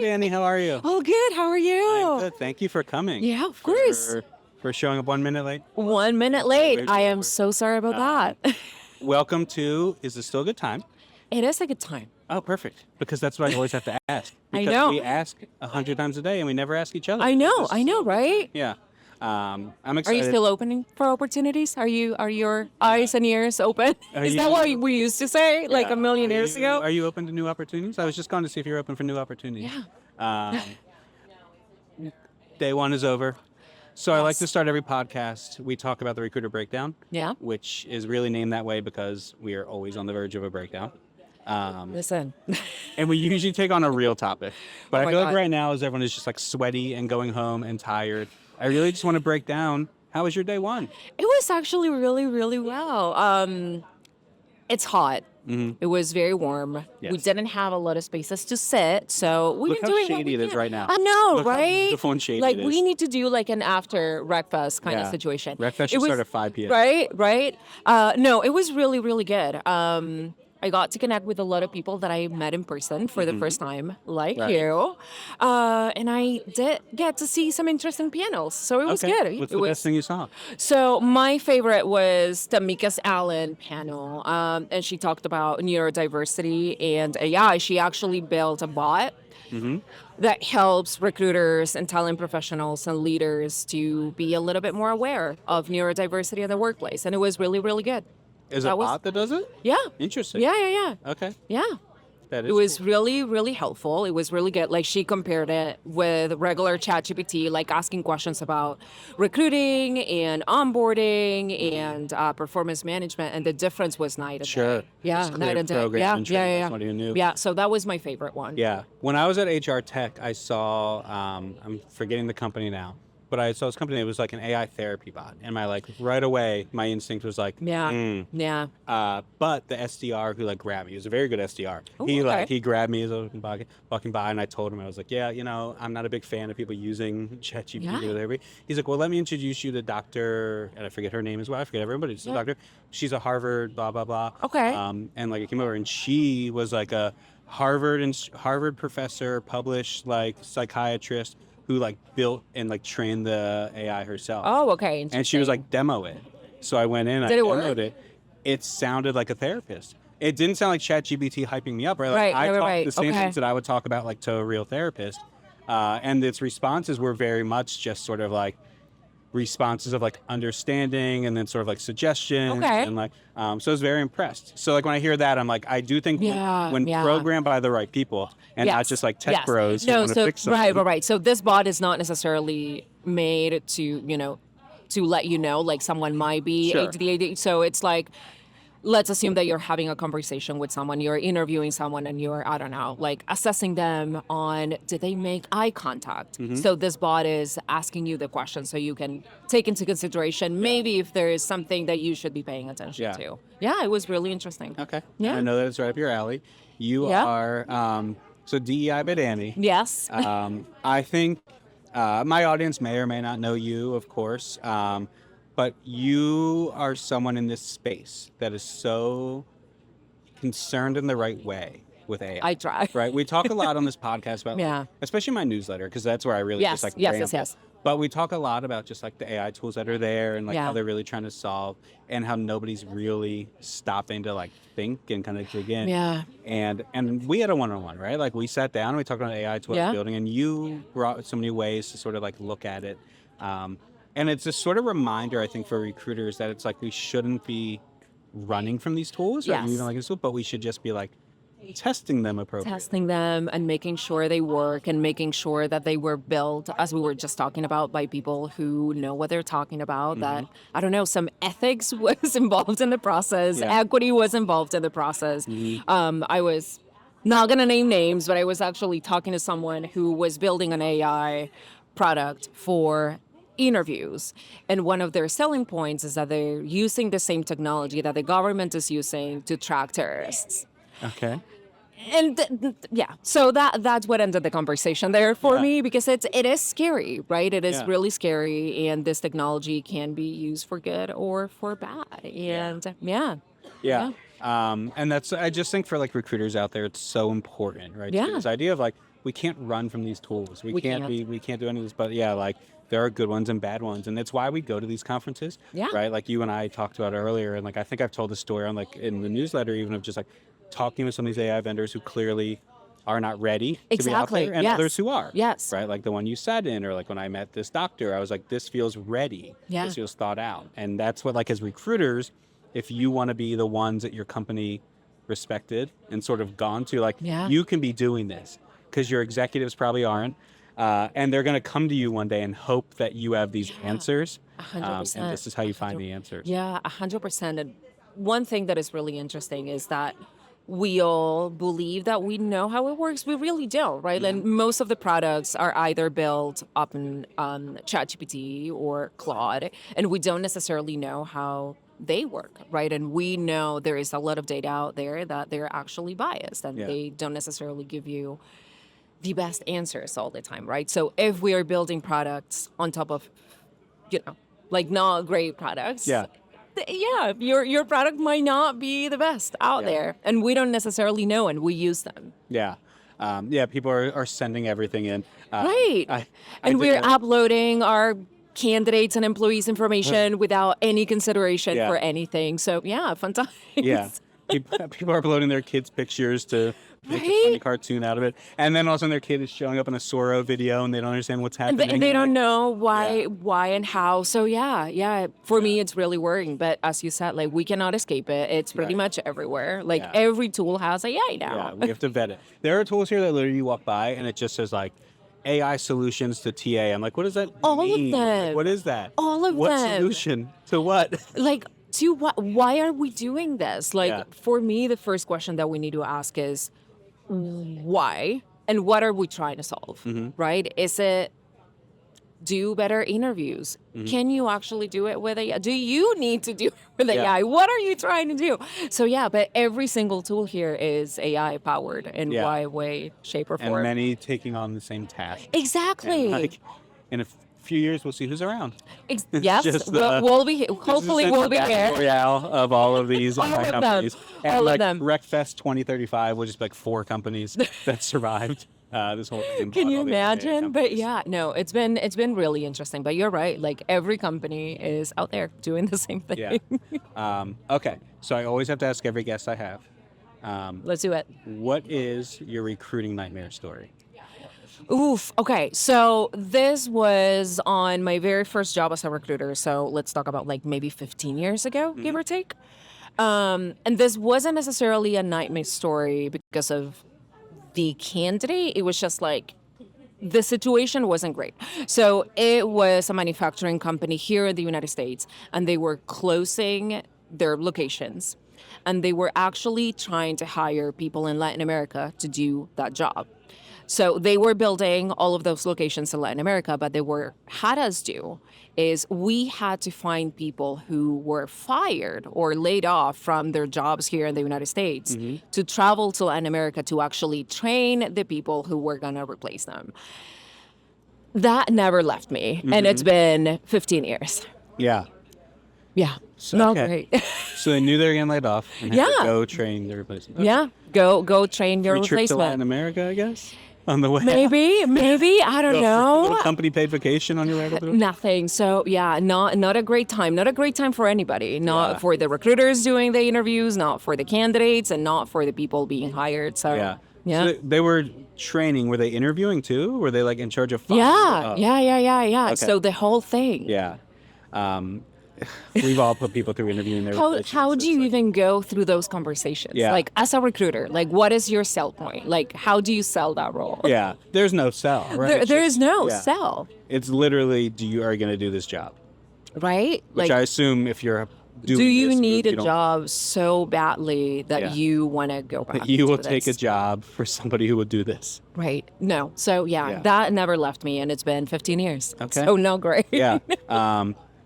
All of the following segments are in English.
Annie. How are you? Oh, good. How are you? I'm good. Thank you for coming. Yeah, of course. For showing up 1 minute late. 1 minute late. I am so sorry about that. Welcome to, is this still a good time? It is a good time. Oh, perfect. Because that's what I always have to ask. I Because know. we ask 100 times a day and we never ask each other. I know, right? Yeah. I'm Are excited. you still opening for opportunities? Are your eyes and ears open? Is that what we used to say like a million years ago? Are you open to new opportunities? I was just going to see if you're open for new opportunities. Yeah. Day one is over. So I like to start every podcast. We talk about the recruiter breakdown. Yeah. Which is really named that way because we are always on the verge of a breakdown. Listen. And we usually take on a real topic. But I feel God. like right now, as everyone is just like sweaty and going home and tired, I really just want to break down, how was your day one? It was actually really, really well. It's hot. Mm-hmm. It was very warm. Yes. We didn't have a lot of spaces to sit, so we Look were how doing shady what we it is can. right now. I know, Look how right? beautiful and shady like it is. we need to do like an after RecFest kind of situation. RecFest should start at 5 p.m. Right. No, it was really, really good. I got to connect with a lot of people that I met in person for the first time, like you. And I did get to see some interesting pianos, so it was good. What's It the was, best thing you saw? So my favorite was Tamika's Allen panel, and she talked about neurodiversity and AI. She actually built a bot that helps recruiters and talent professionals and leaders to be a little bit more aware of neurodiversity in the workplace, and it was really, really good. Is it a bot that does it? Yeah. Interesting. Yeah. Okay. Yeah. That is It was cool. really, really helpful. It was really good. Like she compared it with regular ChatGPT, like asking questions about recruiting and onboarding and performance management, and the difference was night and Sure. day. Yeah, Just night clear and day. program and training. Yeah. That's what you knew. Yeah, so that was my favorite one. Yeah. When I was at HR Tech, I saw, I'm forgetting the company now, but I saw this company that was like an AI therapy bot. And right away, my instinct was like, Yeah. But the SDR who grabbed me, he was a very good SDR. Ooh, He okay. he grabbed me as I was walking by, and I told him, I was like, yeah, I'm not a big fan of people using ChatGPT Yeah. or whatever. He's like, well, let me introduce you to Dr. and I forget her name as well. I forget everyone, but it's a doctor. She's a Harvard blah blah blah. Okay. And I came over, and she was like a Harvard professor, published psychiatrist who built and trained the AI herself. Oh, okay. And she was like, demo it. So I went in, I Did it work? demoed it. It sounded like a therapist. It didn't sound like ChatGPT hyping me up, right? I talked Right. the same Okay. things that I would talk about to a real therapist. And its responses were very much just sort of responses of understanding and then sort of suggestions. Okay. And so I was very impressed. So when I hear that, I'm like, I do think when programmed by the right people and not just tech bros who want to fix something. Right. So this bot is not necessarily made to, to let someone might be Sure. ADHD. So it's let's assume that you're having a conversation with someone, you're interviewing someone, and you're, I don't know, assessing them on, did they make eye contact? Mm-hmm. So this bot is asking you the question so you can take into consideration maybe if there is something that you should be paying attention to. Yeah, it was really interesting. Okay. Yeah. I know that it's right up your alley. You Yeah. are, so DEI by Danny. Yes. I think my audience may or may not know you, of course, but you are someone in this space that is so concerned in the right way with AI. I try. Right? We talk a lot on this podcast about, especially my newsletter, because that's where I really Yes. ramble. But we talk a lot about just the AI tools that are there and how they're really trying to solve and how nobody's really stopping to think and kind of dig in. Yeah. And we had a one-on-one, right? We sat down and we talked about AI tools building, and you brought so many ways to sort of look at it. And it's a sort of reminder, I think, for recruiters that it's we shouldn't be running from these tools or even this tool, but we should just be testing them appropriately. Testing them and making sure they work and making sure that they were built, as we were just talking about, by people who know what they're talking about, that, I don't know, some ethics was involved in the process, equity was involved in the process. I was not going to name names, but I was actually talking to someone who was building an AI product for interviews, and one of their selling points is that they're using the same technology that the government is using to track terrorists. Okay. And so that's what ended the conversation there for me, because it is scary, right? It is really scary, and this technology can be used for good or for bad. And and that's, I just think for recruiters out there, it's so important, right? Yeah. So this idea of we can't run from these tools. We can't do any of this. But yeah, like there are good ones and bad ones, and that's why we go to these conferences. Yeah. Right. Like you and I talked about earlier, and like I think I've told the story on like in the newsletter, even of just like talking with some of these AI vendors who clearly are not ready to be out there, and Yes. others who are. Yes. Right. Like the one you sat in, or like when I met this doctor, I was like, this feels ready. Yeah. This feels thought out, and that's what like as recruiters, if you want to be the ones at your company respected and sort of gone to, like you can be doing this because your executives probably aren't, and they're going to come to you one day and hope that you have these answers, 100%. and this is how you find the answers. Yeah, 100%. And one thing that is really interesting is that we all believe that we know how it works. We really don't, right? And most of the products are either built up in ChatGPT or Claude, and we don't necessarily know how they work, right? And we know there is a lot of data out there that they're actually biased and they don't necessarily give you the best answers all the time, right? So if we are building products on top of, like not great products, your product might not be the best out there, and we don't necessarily know, and we use them. People are sending everything in, right? And we're uploading our candidates and employees' information without any consideration for anything. So fun times. People are uploading their kids' pictures to make a funny cartoon out of it, and then all of a sudden their kid is showing up in a Soro video, and they don't understand what's happening. And they don't know why and how. So for me it's really worrying. But as you said, like we cannot escape it. It's pretty much everywhere. Like every tool has AI now. Yeah, we have to vet it. There are tools here that literally you walk by and it just says like AI solutions to TA. I'm like, what does that mean? All of them. Like, what is that? All of them. What solution to what? Like to what? Why are we doing this? Like for me, the first question that we need to ask is why and what are we trying to solve? Right? Is it do better interviews? Can you actually do it with AI? Do you need to do it with AI? What are you trying to do? So but every single tool here is AI powered in one way, shape, or form. And many taking on the same task. Exactly. And like, in a few years, we'll see who's around. Yes, we'll be. Hopefully, we'll be here. Royale of all of these companies. And all like of them. RecFest 2035 will just be like 4 companies that survived. This whole thing. Can you imagine? But it's been really interesting. But you're right. Like every company is out there doing the same thing. Okay. So I always have to ask every guest I have. Let's do it. What is your recruiting nightmare story? Oof. Okay. So this was on my very first job as a recruiter. So let's talk about like maybe 15 years ago, give or take. And this wasn't necessarily a nightmare story because of the candidate. It was just like the situation wasn't great. So it was a manufacturing company here in the United States, and they were closing their locations, and they were actually trying to hire people in Latin America to do that job. So they were building all of those locations in Latin America, but had us do is we had to find people who were fired or laid off from their jobs here in the United States to travel to Latin America to actually train the people who were going to replace them. That never left me, and it's been 15 years. Yeah. So, not great. So they knew they were getting laid off and had to go train their replacement. Okay. Yeah, go train your Free trip replacement. to Latin America, I guess? On the way maybe I don't know. Little company paid vacation on your way to Nothing. So not a great time. Not a great time for anybody. Not for the recruiters doing the interviews, not for the candidates, and not for the people being hired. So So they were training. Were they interviewing too? Were they like in charge of? Yeah. Okay. So the whole thing. Yeah. We've all put people through interviewing their. How do you even go through those conversations? Yeah. Like as a recruiter, like what is your sell point? Like how do you sell that role? Yeah. There's no sell, right? There is no sell. It's literally, are you going to do this job? Right. Which I assume if you're doing do you this, need a job so badly that you want to go back? You will take a job for somebody who would do this. Right. No. So that never left me, and it's been 15 years. Okay. So no, great. Yeah.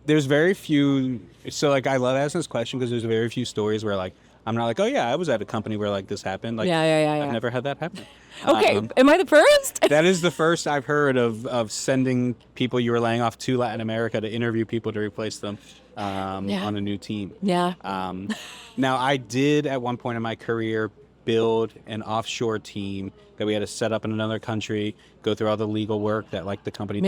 There's very few. So like I love asking this question because there's very few stories where like I'm not like, oh yeah, I was at a company where like this happened. Like I've never had that happen. Okay. Am I the first? That is the first I've heard of sending people you were laying off to Latin America to interview people to replace them on a new team. Yeah. Now I did at one point in my career build an offshore team that we had to set up in another country, go through all the legal work that like the company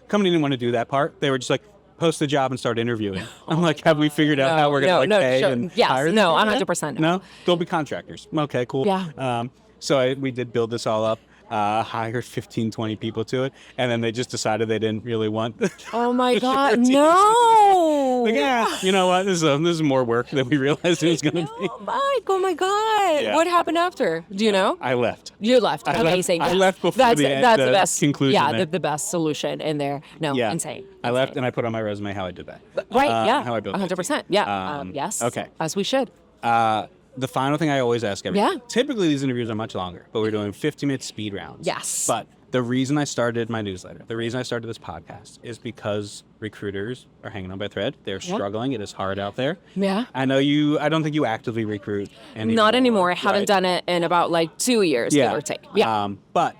company didn't want to do that part. They were just like, post the job and start interviewing. I'm like, have we figured out how we're going to pay and hire No, these people? 100%. No, they'll be contractors. Okay, cool. Yeah. So we did build this all up, hired 15, 20 people to it, and then they just decided they didn't really want. Oh my God, no! Like, yeah, you know what? This is more work than we realized it was going to be. Oh my God! Yeah. What happened after? Do you know? I left. You left. Amazing. Yeah. I left before that's the best conclusion. Yeah, the best solution in there. No, insane. I left and I put on my resume how I did that. Right. Yeah. How I built 100%. Yeah. Yes. Okay. As we should. The final thing I always ask everyone. Yeah. Typically these interviews are much longer, but we're doing 50-minute speed rounds. Yes. But the reason I started my newsletter, the reason I started this podcast is because recruiters are hanging on by a thread. They're struggling. It is hard out there. Yeah. I don't think you actively recruit anymore. Not anymore. I haven't done it in about like 2 years, give or take. Yeah. But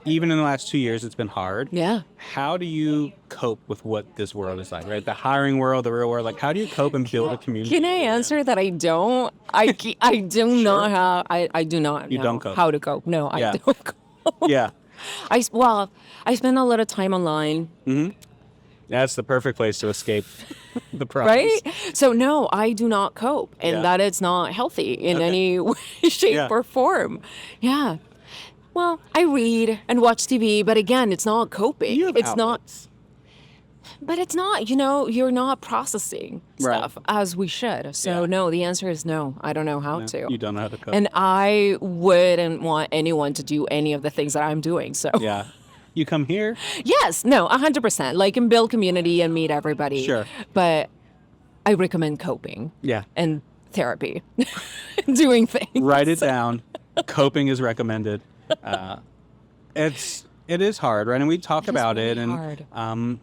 even in the last 2 years, it's been hard. Yeah. How do you cope with what this world is like, right? The hiring world, the real world. Like, how do you cope and build a community? Can I answer that I don't? I do not have. I do not You know don't cope. how to cope. No, I don't cope. Yeah. I spend a lot of time online. Mm-hmm. That's the perfect place to escape the problems. Right? So no, I do not cope, and that is not healthy in any way, shape, or form. Yeah. Well, I read and watch TV, but again, it's not coping. It's outlets. But it's not, you're not processing stuff as we should. So no, the answer is no. I don't know how to. You don't know how to cope. And I wouldn't want anyone to do any of the things that I'm doing. So yeah. You come here? Yes, no, 100%. Like, and build community and meet everybody. Sure. But I recommend coping. Yeah. And therapy. Doing things. Write it down. Coping is recommended. It is hard, right? And we talk about it. And hard.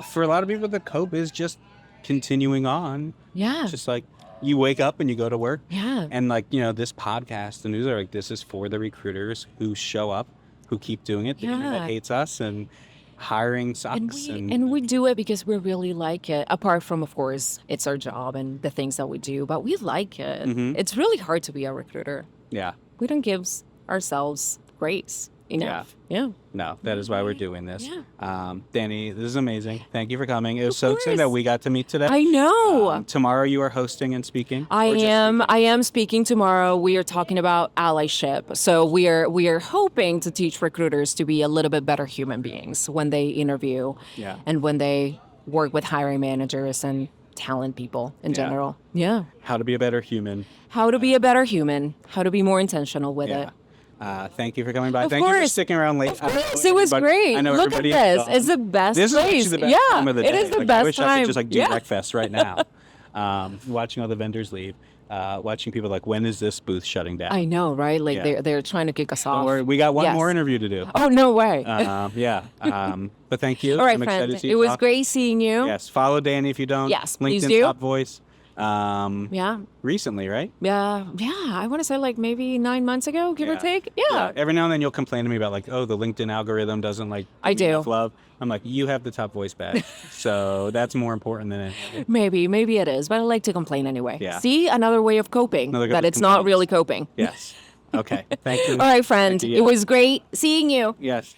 For a lot of people, the cope is just continuing on. Yeah. Just like you wake up and you go to work. Yeah. And like, this podcast, the news are like, this is for the recruiters who show up, who keep doing it, the internet hates us, and hiring sucks. And we do it because we really like it. Apart from, of course, it's our job and the things that we do, but we like it. Mm-hmm. It's really hard to be a recruiter. Yeah. We don't give ourselves grace enough. Yeah. No, that is why we're doing this. Yeah. Danny, this is amazing. Thank you for coming. It was so exciting that we got to meet today. I know. Tomorrow you are hosting and speaking. I am speaking tomorrow. We are talking about allyship. So we are hoping to teach recruiters to be a little bit better human beings when they interview and when they work with hiring managers and talent people in general. Yeah. How to be a better human. How to be a better human. How to be more intentional with it. Thank you for coming by. Of Thank you course. for sticking around late. Of course, it was great. I know Look at everybody this. It's the best This place. is actually the best time of the day. It is the Like, best I wish time. I could just like do Yeah. RecFest right now. Watching all the vendors leave. Watching people like, when is this booth shutting down? I know, right? Like they're trying to kick us off. Don't worry, we got one more interview to do. Oh, no way. But thank you. All right, I'm excited friend. to see It you was talk. great seeing you. Yes, follow Danny if you don't. Yes, LinkedIn please do. Top Voice. Yeah. Recently, right? Yeah. I want to say like maybe 9 months ago, give or take. Yeah. Every now and then you'll complain to me about like, oh, the LinkedIn algorithm doesn't like I do. enough love. I'm like, you have the Top Voice badge, so that's more important than anything. Maybe it is, but I like to complain anyway. Yeah. See, another way of coping. Another That good it's not complaint. really coping. Yes. Okay. Thank you. All right, friend. Thank you. It was great seeing you. Yes.